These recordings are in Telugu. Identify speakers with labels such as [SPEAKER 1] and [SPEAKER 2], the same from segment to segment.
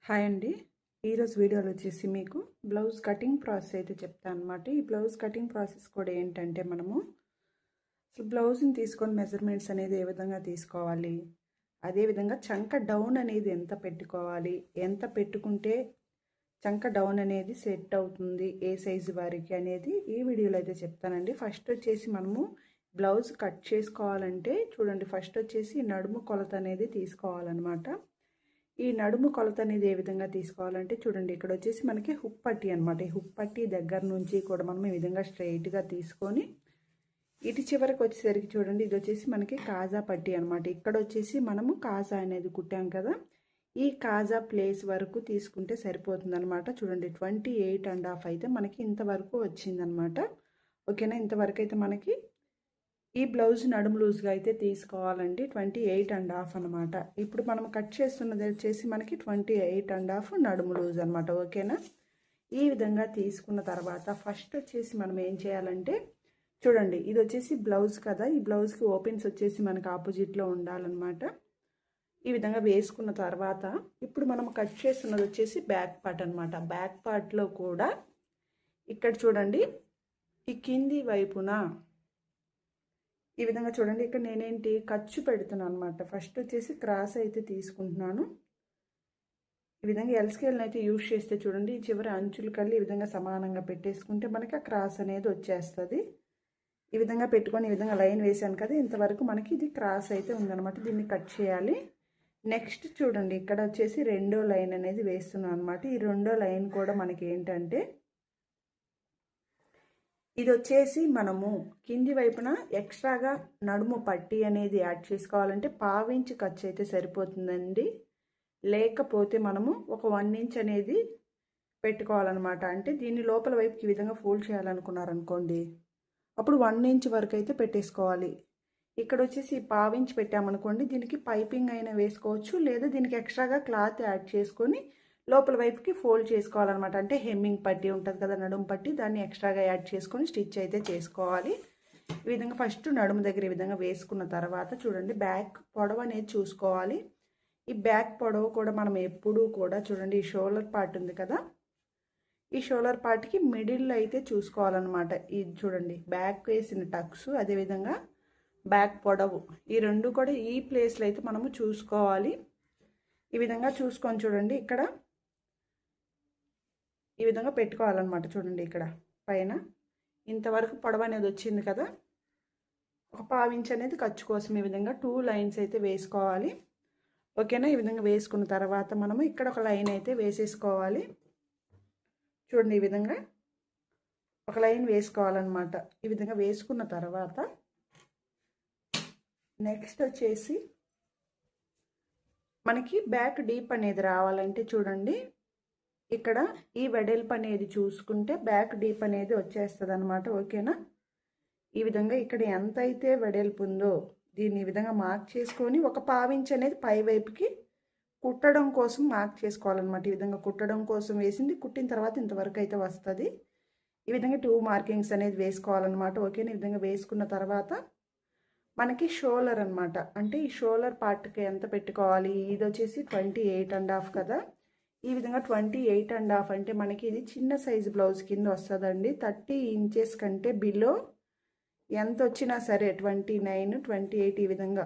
[SPEAKER 1] హాయ్ అండి. ఈరోజు వీడియోలో వచ్చేసి మీకు బ్లౌజ్ కటింగ్ ప్రాసెస్ అయితే చెప్తాను అనమాట. ఈ బ్లౌజ్ కటింగ్ ప్రాసెస్ కూడా ఏంటంటే మనము బ్లౌజ్ని తీసుకొని మెజర్మెంట్స్ అనేది ఏ విధంగా తీసుకోవాలి, అదేవిధంగా చంక డౌన్ అనేది ఎంత పెట్టుకోవాలి, ఎంత పెట్టుకుంటే చంక డౌన్ అనేది సెట్ అవుతుంది ఏ సైజు వారికి అనేది ఈ వీడియోలో అయితే చెప్తానండి. ఫస్ట్ వచ్చేసి మనము బ్లౌజ్ కట్ చేసుకోవాలంటే చూడండి, ఫస్ట్ వచ్చేసి నడుము కొలత అనేది తీసుకోవాలన్నమాట. ఈ నడుము కొలత అనేది ఏ విధంగా తీసుకోవాలంటే చూడండి, ఇక్కడ వచ్చేసి మనకి హుక్ పట్టీ అనమాట. ఈ హుక్ పట్టీ దగ్గర నుంచి కూడా మనం ఈ విధంగా స్ట్రైట్గా తీసుకొని ఇటు చివరికి వచ్చేసరికి చూడండి, ఇది వచ్చేసి మనకి కాజా పట్టీ అనమాట. ఇక్కడ వచ్చేసి మనము కాజా అనేది కుట్టాం కదా, ఈ కాజా ప్లేస్ వరకు తీసుకుంటే సరిపోతుంది అనమాట. చూడండి 28.5 అయితే మనకి ఇంతవరకు వచ్చిందనమాట. ఓకేనా, ఇంతవరకు అయితే మనకి ఈ బ్లౌజ్ నడుము లూజ్గా అయితే తీసుకోవాలండి. 28.5 అనమాట. ఇప్పుడు మనం కట్ చేస్తున్నది వచ్చేసి మనకి 28.5 నడుము లూజ్ అనమాట. ఓకేనా, ఈ విధంగా తీసుకున్న తర్వాత ఫస్ట్ వచ్చేసి మనం ఏం చేయాలంటే చూడండి, ఇది వచ్చేసి బ్లౌజ్ కదా, ఈ బ్లౌజ్కి ఓపెన్స్ వచ్చేసి మనకి ఆపోజిట్లో ఉండాలన్నమాట. ఈ విధంగా వేసుకున్న తర్వాత ఇప్పుడు మనం కట్ చేస్తున్నది వచ్చేసి బ్యాక్ పార్ట్ అనమాట. బ్యాక్ పార్ట్లో కూడా ఇక్కడ చూడండి, ఈ కింది వైపున ఈ విధంగా చూడండి, ఇక్కడ నేనేంటి ఖర్చు పెడుతున్నాను అనమాట. ఫస్ట్ వచ్చేసి క్రాస్ అయితే తీసుకుంటున్నాను. ఈ విధంగా ఎల్ స్కేల్ని అయితే యూజ్ చేస్తే చూడండి, ఈ చివరి అంచులు కల్లి ఈ విధంగా సమానంగా పెట్టేసుకుంటే మనకి ఆ క్రాస్ అనేది వచ్చేస్తుంది. ఈ విధంగా పెట్టుకొని ఈ విధంగా లైన్ వేసాను కదా, ఇంతవరకు మనకి ఇది క్రాస్ అయితే ఉందన్నమాట. దీన్ని కట్ చేయాలి. నెక్స్ట్ చూడండి, ఇక్కడ వచ్చేసి రెండో లైన్ అనేది వేస్తున్నాను అనమాట. ఈ రెండో లైన్ కూడా మనకి ఏంటంటే ఇది వచ్చేసి మనము కింది వైపున ఎక్స్ట్రాగా నడుము పట్టీ అనేది యాడ్ చేసుకోవాలంటే 1/2 ఇంచ్ ఖర్చు అయితే సరిపోతుందండి. లేకపోతే మనము ఒక 1 ఇంచ్ అనేది పెట్టుకోవాలన్నమాట. అంటే దీన్ని లోపల వైపుకి ఈ విధంగా ఫోల్డ్ చేయాలనుకున్నారనుకోండి, అప్పుడు 1 ఇంచ్ వరకు అయితే పెట్టేసుకోవాలి. ఇక్కడ వచ్చేసి 1/2 ఇంచ్ పెట్టామనుకోండి, దీనికి పైపింగ్ అయినా వేసుకోవచ్చు, లేదా దీనికి ఎక్స్ట్రాగా క్లాత్ యాడ్ చేసుకొని లోపల వైపుకి ఫోల్డ్ చేసుకోవాలన్నమాట. అంటే హెమ్మింగ్ పట్టీ ఉంటుంది కదా, నడుము పట్టీ, దాన్ని ఎక్స్ట్రాగా యాడ్ చేసుకొని స్టిచ్ అయితే చేసుకోవాలి. ఈ విధంగా ఫస్ట్ నడుము దగ్గర ఈ విధంగా వేసుకున్న తర్వాత చూడండి, బ్యాక్ పొడవు అనేది చూసుకోవాలి. ఈ బ్యాక్ పొడవు కూడా మనం ఎప్పుడూ కూడా చూడండి, ఈ షోల్డర్ పార్ట్ ఉంది కదా, ఈ షోల్డర్ పార్ట్కి మిడిల్లో అయితే చూసుకోవాలన్నమాట. ఇది చూడండి, బ్యాక్ వేసిన టక్స్, అదేవిధంగా బ్యాక్ పొడవు, ఈ రెండు కూడా ఈ ప్లేస్లో అయితే మనము చూసుకోవాలి. ఈ విధంగా చూసుకొని చూడండి, ఇక్కడ ఈ విధంగా పెట్టుకోవాలన్నమాట. చూడండి, ఇక్కడ పైన ఇంతవరకు పొడవు అనేది వచ్చింది కదా, ఒక 1/2 ఇంచ్ అనేది ఖర్చు కోసం ఈ విధంగా 2 లైన్స్ అయితే వేసుకోవాలి. ఓకేనా, ఈ విధంగా వేసుకున్న తర్వాత మనము ఇక్కడ ఒక లైన్ అయితే వేసేసుకోవాలి. చూడండి, ఈ విధంగా ఒక లైన్ వేసుకోవాలన్నమాట. ఈ విధంగా వేసుకున్న తర్వాత నెక్స్ట్ వచ్చేసి మనకి బ్యాక్ డీప్ అనేది రావాలంటే చూడండి, ఇక్కడ ఈ వెడల్పు అనేది చూసుకుంటే బ్యాక్ డీప్ అనేది వచ్చేస్తుంది అనమాట. ఓకేనా, ఈ విధంగా ఇక్కడ ఎంత అయితే వెడల్పు ఉందో దీన్ని ఈ విధంగా మార్క్ చేసుకొని ఒక 1/2 ఇంచ్ అనేది పై వైపుకి కుట్టడం కోసం మార్క్ చేసుకోవాలన్నమాట. ఈ విధంగా కుట్టడం కోసం వేసింది, కుట్టిన తర్వాత ఇంతవరకు అయితే వస్తుంది. ఈ విధంగా 2 మార్కింగ్స్ అనేది వేసుకోవాలన్నమాట. ఓకేనా, ఈ విధంగా వేసుకున్న తర్వాత మనకి షోల్డర్ అనమాట. అంటే ఈ షోల్డర్ పార్ట్కి ఎంత పెట్టుకోవాలి, ఇది వచ్చేసి 28.5 కదా, ఈ విధంగా 28.5 అంటే మనకి ఇది చిన్న సైజు బ్లౌజ్ కింద వస్తుందండి. 30 ఇంచెస్ కంటే బిలో ఎంత వచ్చినా సరే 29, 28 ఈ విధంగా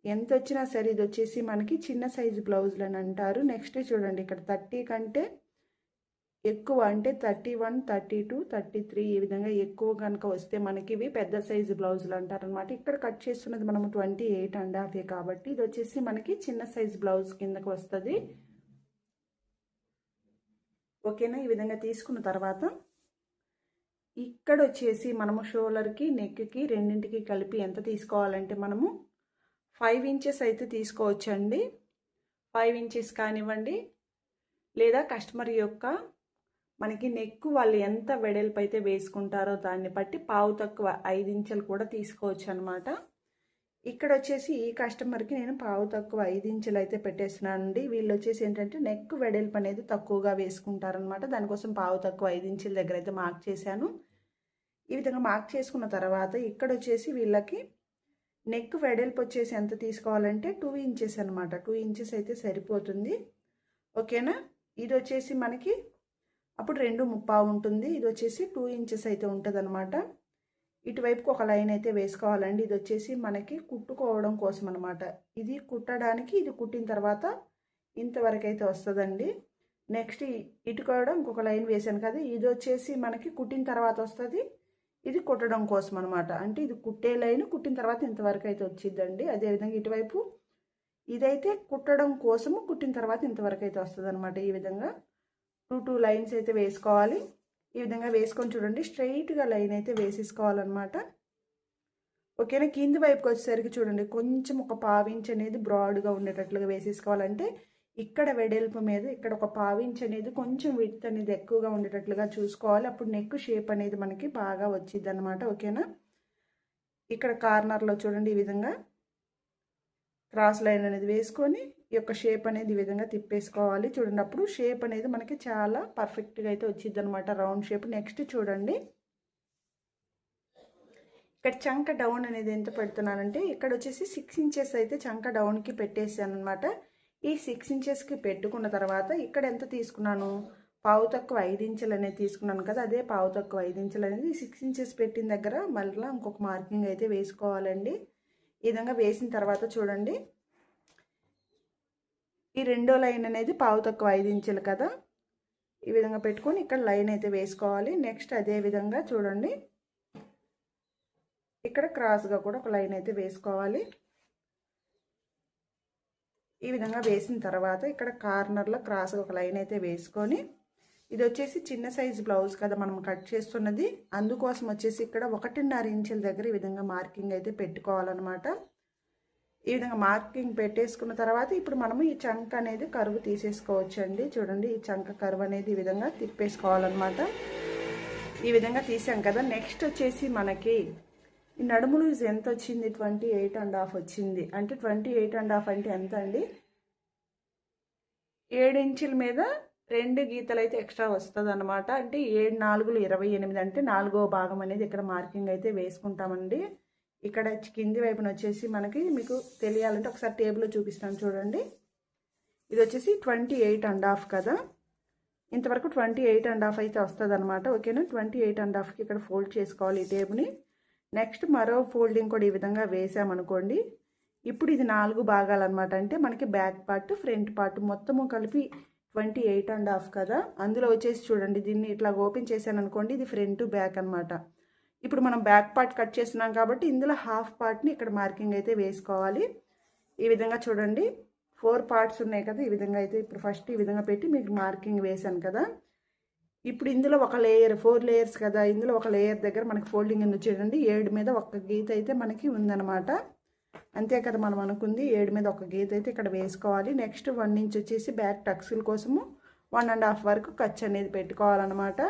[SPEAKER 1] ఎంత వచ్చినా సరే ఇది వచ్చేసి మనకి చిన్న సైజు బ్లౌజులు అని అంటారు. నెక్స్ట్ చూడండి, ఇక్కడ 30 కంటే ఎక్కువ అంటే 31, 32, 33 ఈ విధంగా ఎక్కువ కనుక వస్తే మనకి ఇవి పెద్ద సైజు బ్లౌజులు అంటారనమాట. ఇక్కడ కట్ చేస్తున్నది మనము 28.5 కాబట్టి ఇది వచ్చేసి మనకి చిన్న సైజు బ్లౌజ్ కిందకు వస్తుంది. ఓకేనా, ఈ విధంగా తీసుకున్న తర్వాత ఇక్కడ వచ్చేసి మనము షోల్డర్కి నెక్కి రెండింటికి కలిపి ఎంత తీసుకోవాలంటే మనము 5 ఇంచెస్ అయితే తీసుకోవచ్చండి. 5 ఇంచెస్ కానివ్వండి, లేదా కస్టమర్ యొక్క మనకి నెక్ వాళ్ళు ఎంత వెడల్పు అయితే వేసుకుంటారో దాన్ని బట్టి పావు తక్కువ 5 ఇంచులు కూడా తీసుకోవచ్చు అనమాట. ఇక్కడ వచ్చేసి ఈ కస్టమర్కి నేను పావు తక్కువ 5 ఇంచులు అయితే పెట్టేస్తున్నానండి. వీళ్ళు వచ్చేసి ఏంటంటే నెక్ వెడల్పు అనేది తక్కువగా వేసుకుంటారనమాట. దానికోసం పావు తక్కువ 5 ఇంచుల దగ్గర అయితే మార్క్ చేశాను. ఈ విధంగా మార్క్ చేసుకున్న తర్వాత ఇక్కడ వచ్చేసి వీళ్ళకి నెక్ వెడల్పు వచ్చేసి ఎంత తీసుకోవాలంటే 2 ఇంచెస్ అనమాట. 2 ఇంచెస్ అయితే సరిపోతుంది. ఓకేనా. ఇది వచ్చేసి మనకి అప్పుడు 2.25 ఉంటుంది. ఇది వచ్చేసి 2 ఇంచెస్ అయితే ఉంటుంది అనమాట. ఇటువైపుకి ఒక లైన్ అయితే వేసుకోవాలండి. ఇది వచ్చేసి మనకి కుట్టుకోవడం కోసం అనమాట. ఇది కుట్టడానికి, ఇది కుట్టిన తర్వాత ఇంతవరకు అయితే వస్తుందండి. నెక్స్ట్ ఇటు కూడా ఇంకొక లైన్ వేసాను కదా, ఇది వచ్చేసి మనకి కుట్టిన తర్వాత వస్తుంది. ఇది కుట్టడం కోసం అనమాట. అంటే ఇది కుట్టే లైన్, కుట్టిన తర్వాత ఇంతవరకు అయితే వచ్చిందండి. అదేవిధంగా ఇటువైపు ఇదైతే కుట్టడం కోసము, కుట్టిన తర్వాత ఇంతవరకు అయితే వస్తుంది అనమాట. ఈ విధంగా 2 లైన్స్ అయితే వేసుకోవాలి. ఈ విధంగా వేసుకొని చూడండి, స్ట్రైట్గా లైన్ అయితే వేసేసుకోవాలన్నమాట. ఓకేనా. కింది వైపుకి వచ్చేసరికి చూడండి, కొంచెం ఒక 1/2 ఇంచ్ అనేది బ్రాడ్గా ఉండేటట్లుగా వేసేసుకోవాలంటే ఇక్కడ వెడల్పు మీద ఇక్కడ ఒక 1/2 ఇంచ్ అనేది కొంచెం విడ్త్ అనేది ఎక్కువగా ఉండేటట్లుగా చూసుకోవాలి. అప్పుడు నెక్ షేప్ అనేది మనకి బాగా వచ్చింది అనమాట. ఓకేనా. ఇక్కడ కార్నర్లో చూడండి, ఈ విధంగా క్రాస్ లైన్ అనేది వేసుకొని ఈ యొక్క షేప్ అనేది ఈ విధంగా తిప్పేసుకోవాలి. చూడండి, అప్పుడు షేప్ అనేది మనకి చాలా పర్ఫెక్ట్గా అయితే వచ్చింది అనమాట, రౌండ్ షేప్. నెక్స్ట్ చూడండి, ఇక్కడ చంక డౌన్ అనేది ఎంత పెడుతున్నానంటే ఇక్కడ వచ్చేసి 6 ఇంచెస్ అయితే చంక డౌన్కి పెట్టేసాను అనమాట. ఈ 6 ఇంచెస్కి పెట్టుకున్న తర్వాత ఇక్కడ ఎంత తీసుకున్నాను, 5 ఇంచులు అనేది తీసుకున్నాను కదా, అదే 5 ఇంచులు అనేది 6 ఇంచెస్ పెట్టిన దగ్గర మళ్ళీ ఇంకొక మార్కింగ్ అయితే వేసుకోవాలండి. ఈ విధంగా వేసిన తర్వాత చూడండి, ఈ రెండో లైన్ అనేది 5 ఇంచులు కదా, ఈ విధంగా పెట్టుకొని ఇక్కడ లైన్ అయితే వేసుకోవాలి. నెక్స్ట్ అదే విధంగా చూడండి, ఇక్కడ క్రాస్గా కూడా ఒక లైన్ అయితే వేసుకోవాలి. ఈ విధంగా వేసిన తర్వాత ఇక్కడ కార్నర్లో క్రాస్గా ఒక లైన్ అయితే వేసుకొని, ఇది వచ్చేసి చిన్న సైజు బ్లౌజ్ కదా మనం కట్ చేస్తున్నది, అందుకోసం వచ్చేసి ఇక్కడ 1.5 ఇంచుల దగ్గర ఈ విధంగా మార్కింగ్ అయితే పెట్టుకోవాలన్నమాట. ఈ విధంగా మార్కింగ్ పెట్టేసుకున్న తర్వాత ఇప్పుడు మనము ఈ చంక అనేది కరువు తీసేసుకోవచ్చండి. చూడండి, ఈ చంక కరువు అనేది ఈ విధంగా తిప్పేసుకోవాలన్నమాట. ఈ విధంగా తీసాం కదా. నెక్స్ట్ వచ్చేసి మనకి ఈ నడుము లూజ్ ఎంత వచ్చింది, 28.5 వచ్చింది. అంటే 28.5 అంటే ఎంత అండి, 7 ఇంచుల మీద 2 గీతలు అయితే ఎక్స్ట్రా వస్తుంది అనమాట. అంటే 7 4 28 అంటే 4వ భాగం అనేది ఇక్కడ మార్కింగ్ అయితే వేసుకుంటామండి. ఇక్కడ కింది వైపున వచ్చేసి మనకి మీకు తెలియాలంటే ఒకసారి టేబుల్లో చూపిస్తాను చూడండి. ఇది వచ్చేసి 28.5 కదా, ఇంతవరకు 28.5 అయితే వస్తుంది అనమాట. ఓకేనా. 28.5కి ఇక్కడ ఫోల్డ్ చేసుకోవాలి ఈ టేబుల్ని. నెక్స్ట్ మరో ఫోల్డింగ్ కూడా ఈ విధంగా వేసామనుకోండి, ఇప్పుడు ఇది 4 భాగాలు అనమాట. అంటే మనకి బ్యాక్ పార్ట్, ఫ్రంట్ పార్ట్ మొత్తము కలిపి 28.5 కదా. అందులో వచ్చేసి చూడండి, దీన్ని ఇట్లా ఓపెన్ చేశాను అనుకోండి, ఇది ఫ్రంట్ బ్యాక్ అనమాట. ఇప్పుడు మనం బ్యాక్ పార్ట్ కట్ చేస్తున్నాం కాబట్టి ఇందులో హాఫ్ పార్ట్ని ఇక్కడ మార్కింగ్ అయితే వేసుకోవాలి. ఈ విధంగా చూడండి, 4 పార్ట్స్ ఉన్నాయి కదా, ఈ విధంగా అయితే ఇప్పుడు ఫస్ట్ ఈ విధంగా పెట్టి మీకు మార్కింగ్ వేసాను కదా. ఇప్పుడు ఇందులో ఒక లేయర్, 4 లేయర్స్ కదా, ఇందులో ఒక లేయర్ దగ్గర మనకి ఫోల్డింగ్ ఎందుకు చూడండి, 7 మీద ఒక గీత అయితే మనకి ఉందన్నమాట. అంతే కదా మనం అనుకుంది, 7 మీద ఒక గీత అయితే ఇక్కడ వేసుకోవాలి. నెక్స్ట్ 1 ఇంచ్ వచ్చేసి బ్యాక్ టక్స్ల కోసము 1.5 వరకు ఖర్చు అనేది పెట్టుకోవాలన్నమాట.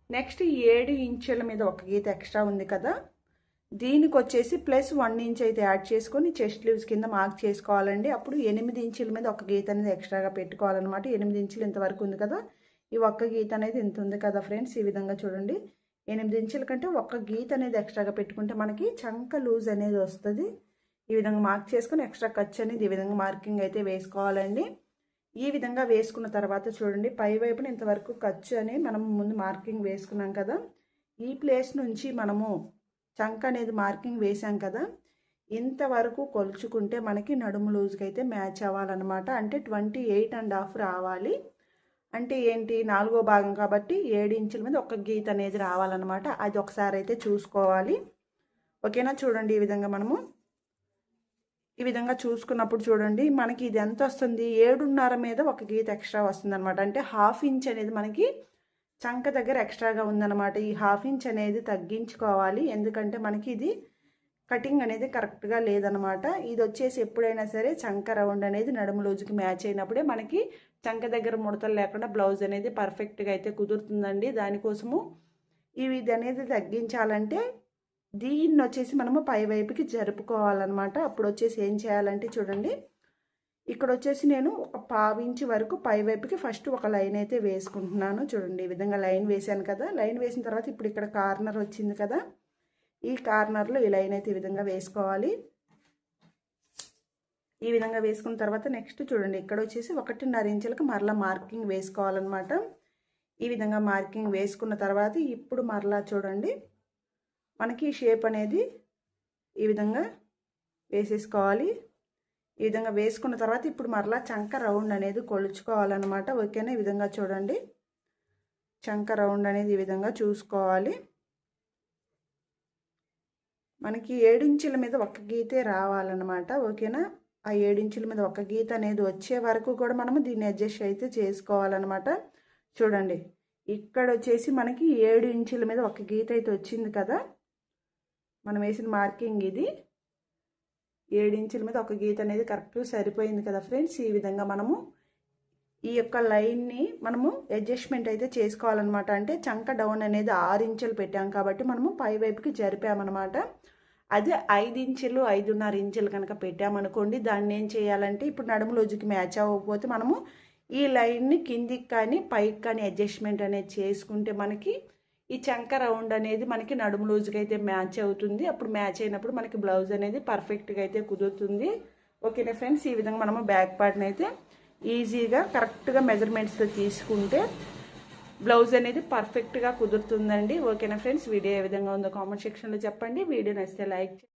[SPEAKER 1] నెక్స్ట్ 7 ఇంచుల మీద ఒక గీత ఎక్స్ట్రా ఉంది కదా, దీనికి వచ్చేసి ప్లస్ 1 ఇంచ్ అయితే యాడ్ చేసుకొని చెస్ట్ లీవ్స్ కింద మార్క్ చేసుకోవాలండి. అప్పుడు 8 ఇంచుల మీద ఒక గీత అనేది ఎక్స్ట్రాగా పెట్టుకోవాలన్నమాట. 8 ఇంచులు ఇంతవరకు ఉంది కదా, ఈ ఒక్క గీత అనేది ఇంత ఉంది కదా ఫ్రెండ్స్. ఈ విధంగా చూడండి, 8 ఇంచుల కంటే ఒక్క గీత అనేది ఎక్స్ట్రాగా పెట్టుకుంటే మనకి చంక లూజ్ అనేది వస్తుంది. ఈ విధంగా మార్క్ చేసుకొని ఎక్స్ట్రా ఖర్చు అనేది ఈ విధంగా మార్కింగ్ అయితే వేసుకోవాలండి. ఈ విధంగా వేసుకున్న తర్వాత చూడండి, పై వైపున ఇంతవరకు ఖర్చు అని మనం ముందు మార్కింగ్ వేసుకున్నాం కదా, ఈ ప్లేస్ నుంచి మనము చంక అనేది మార్కింగ్ వేసాం కదా, ఇంతవరకు కొలుచుకుంటే మనకి నడుము లూజ్కి అయితే మ్యాచ్ అవ్వాలన్నమాట. అంటే 28.5 రావాలి. అంటే ఏంటి, 4వ భాగం కాబట్టి 7 ఇంచుల మీద ఒక గీత అనేది రావాలన్నమాట. అది ఒకసారి అయితే చూసుకోవాలి. ఓకేనా. చూడండి, ఈ విధంగా మనము ఈ విధంగా చూసుకున్నప్పుడు చూడండి, మనకి ఇది ఎంత వస్తుంది, 7.5 మీద ఒక గీత ఎక్స్ట్రా వస్తుంది అనమాట. అంటే హాఫ్ ఇంచ్ అనేది మనకి చంక దగ్గర ఎక్స్ట్రాగా ఉందన్నమాట. ఈ హాఫ్ ఇంచ్ అనేది తగ్గించుకోవాలి, ఎందుకంటే మనకి ఇది కటింగ్ అనేది కరెక్ట్గా లేదనమాట. ఇది వచ్చేసి ఎప్పుడైనా సరే చంక రౌండ్ అనేది నడుము లూజుకి మ్యాచ్ అయినప్పుడే మనకి చంక దగ్గర ముడతలు లేకుండా బ్లౌజ్ అనేది పర్ఫెక్ట్గా అయితే కుదురుతుందండి. దానికోసము ఇది అనేది తగ్గించాలంటే దీన్ని వచ్చేసి మనము పై వైపుకి జరుపుకోవాలన్నమాట. అప్పుడు వచ్చేసి ఏం చేయాలంటే చూడండి, ఇక్కడ వచ్చేసి నేను ఒక 1/2 ఇంచ్ వరకు పై వైపుకి ఫస్ట్ ఒక లైన్ అయితే వేసుకుంటున్నాను. చూడండి, ఈ విధంగా లైన్ వేసాను కదా. లైన్ వేసిన తర్వాత ఇప్పుడు ఇక్కడ కార్నర్ వచ్చింది కదా, ఈ కార్నర్లో ఈ లైన్ అయితే ఈ విధంగా వేసుకోవాలి. ఈ విధంగా వేసుకున్న తర్వాత నెక్స్ట్ చూడండి ఇక్కడ వచ్చేసి 1.5 ఇంచులకు మరలా మార్కింగ్ వేసుకోవాలన్నమాట. ఈ విధంగా మార్కింగ్ వేసుకున్న తర్వాత ఇప్పుడు మరలా చూడండి మనకి షేప్ అనేది ఈ విధంగా వేసేసుకోవాలి. ఈ విధంగా వేసుకున్న తర్వాత ఇప్పుడు మరలా చంక రౌండ్ అనేది కొలుచుకోవాలన్నమాట. ఓకేనా, ఈ విధంగా చూడండి చంక రౌండ్ అనేది ఈ విధంగా చూసుకోవాలి. మనకి 7 ఇంచుల మీద ఒక గీతే రావాలన్నమాట. ఓకేనా, ఆ 7 ఇంచుల మీద ఒక గీత అనేది వచ్చే వరకు కూడా మనము దీన్ని అడ్జస్ట్ అయితే చేసుకోవాలన్నమాట. చూడండి ఇక్కడ వచ్చేసి మనకి 7 ఇంచుల మీద ఒక గీత అయితే వచ్చింది కదా, మనం వేసిన మార్కింగ్ ఇది 7 ఇంచుల మీద ఒక గీత అనేది కరెక్ట్ సరిపోయింది కదా ఫ్రెండ్స్. ఈ విధంగా మనము ఈ యొక్క లైన్ని మనము అడ్జస్ట్మెంట్ అయితే చేసుకోవాలన్నమాట. అంటే చంక డౌన్ అనేది 6 ఇంచులు పెట్టాం కాబట్టి మనము పై వైపుకి జరిపామన్నమాట. అదే 5 ఇంచులు 5.5 ఇంచులు కనుక పెట్టామనుకోండి, దాన్ని ఏం చేయాలంటే ఇప్పుడు నడుము లోజుకి మ్యాచ్ అవ్వకపోతే మనము ఈ లైన్ని కిందికి కానీ పైకి కానీ అడ్జస్ట్మెంట్ అనేది చేసుకుంటే మనకి ఈ చంక రౌండ్ అనేది మనకి నడుము లూజుకి అయితే మ్యాచ్ అవుతుంది. అప్పుడు మ్యాచ్ అయినప్పుడు మనకి బ్లౌజ్ అనేది పర్ఫెక్ట్గా అయితే కుదురుతుంది. ఓకేనా ఫ్రెండ్స్, ఈ విధంగా మనము బ్యాక్ పార్ట్ని అయితే ఈజీగా కరెక్ట్గా మెజర్మెంట్స్తో తీసుకుంటే బ్లౌజ్ అనేది పర్ఫెక్ట్గా కుదురుతుందండి. ఓకేనా ఫ్రెండ్స్, వీడియో ఏ విధంగా ఉందో కామెంట్ సెక్షన్లో చెప్పండి. వీడియో నచ్చితే లైక్